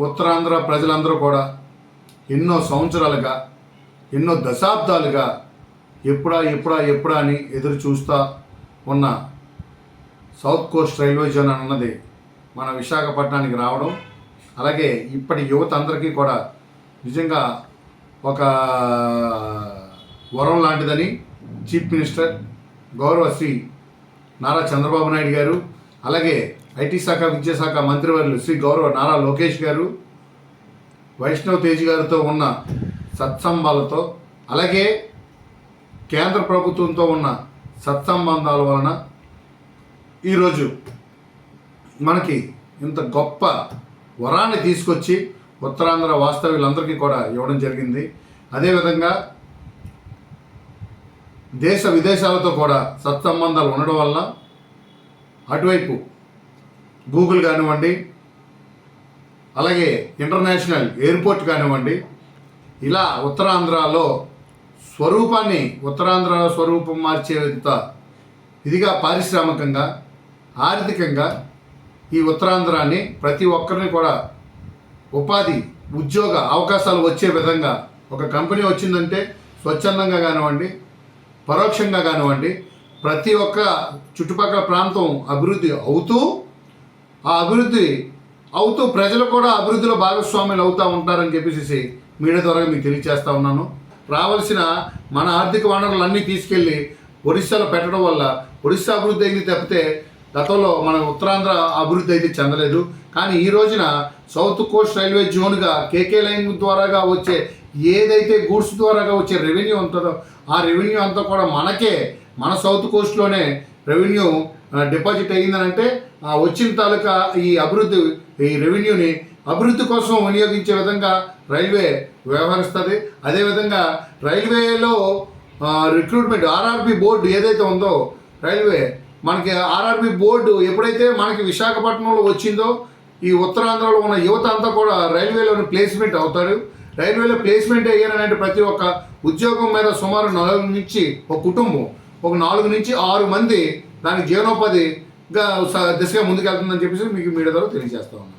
ఉత్తరాంధ్ర ప్రజలందరూ కూడా ఎన్నో సంవత్సరాలుగా ఎన్నో దశాబ్దాలుగా ఎప్పుడా అని ఎదురు చూస్తూ ఉన్న సౌత్ కోస్ట్ రైల్వే జోన్ అన్నది మన విశాఖపట్నానికి రావడం, అలాగే ఇప్పటి యువత అందరికీ కూడా నిజంగా ఒక వరం లాంటిదని చీఫ్ మినిస్టర్ గౌరవ శ్రీ నారా చంద్రబాబు నాయుడు గారు, అలాగే ఐటీ శాఖ విద్యాశాఖ మంత్రివర్యులు శ్రీ గౌరవ నారా లోకేష్ గారు, వైష్ణవ్ తేజ్ గారితో ఉన్న సత్సంబాలతో, అలాగే కేంద్ర ప్రభుత్వంతో ఉన్న సత్సంబంధాల వలన ఈరోజు మనకి ఇంత గొప్ప వరాన్ని తీసుకొచ్చి ఉత్తరాంధ్ర వాస్తవ్యులందరికీ కూడా ఇవ్వడం జరిగింది. అదేవిధంగా దేశ విదేశాలతో కూడా సత్సంబంధాలు ఉండడం వల్ల అటువైపు గూగుల్ కానివ్వండి, అలాగే ఇంటర్నేషనల్ ఎయిర్పోర్ట్ కానివ్వండి, ఇలా ఉత్తరాంధ్రలో ఉత్తరాంధ్ర స్వరూపం మార్చేంత ఇదిగా పారిశ్రామికంగా, ఆర్థికంగా ఈ ఉత్తరాంధ్రాన్ని ప్రతి ఒక్కరిని కూడా ఉద్యోగ అవకాశాలు వచ్చే విధంగా ఒక కంపెనీ వచ్చిందంటే స్వచ్ఛందంగా కానివ్వండి, పరోక్షంగా కానివ్వండి, ప్రతి ఒక్క చుట్టుపక్కల ప్రాంతం అభివృద్ధి అవుతూ ప్రజలు కూడా అభివృద్ధిలో భాగస్వాములు అవుతూ ఉంటారని చెప్పేసి మీడియా ద్వారా మీకు తెలియజేస్తూ ఉన్నాను. రావాల్సిన మన ఆర్థిక వనరులన్నీ తీసుకెళ్ళి ఒరిస్సాలో పెట్టడం వల్ల ఒరిస్సా అభివృద్ధి అయింది తప్పితే గతంలో మన ఉత్తరాంధ్ర అభివృద్ధి అయితే చెందలేదు. కానీ ఈ రోజున సౌత్ కోస్ట్ రైల్వే జోన్గా కేకే లైన్ ద్వారాగా వచ్చే ఏదైతే గూడ్స్ ద్వారాగా వచ్చే రెవెన్యూ ఉంటుందో ఆ రెవెన్యూ అంతా కూడా మన సౌత్ కోస్ట్లోనే రెవెన్యూ డిపాజిట్ అయ్యిందనంటే ఆ వచ్చిన తాలూకా ఈ రెవెన్యూని అభివృద్ధి కోసం వినియోగించే విధంగా రైల్వే వ్యవహరిస్తుంది. అదేవిధంగా రైల్వేలో రిక్రూట్మెంట్ ఆర్ఆర్బి బోర్డు ఏదైతే ఉందో రైల్వే మనకి ఆర్ఆర్బి బోర్డు ఎప్పుడైతే మనకి విశాఖపట్నంలో వచ్చిందో ఈ ఉత్తరాంధ్రలో ఉన్న యువత అంతా కూడా రైల్వేలోని ప్లేస్మెంట్ అవుతారు. రైల్వేలో ప్లేస్మెంట్ అయ్యారంటే ప్రతి ఒక్క ఉద్యోగం మీద సుమారు 4 నుంచి ఒక కుటుంబం ఒక 4 నుంచి 6 మంది దానికి జీవనోపాధిగా దిశగా ముందుకెళ్తుందని చెప్పేసి మీకు మీడియా ద్వారా తెలియజేస్తా ఉన్నాను.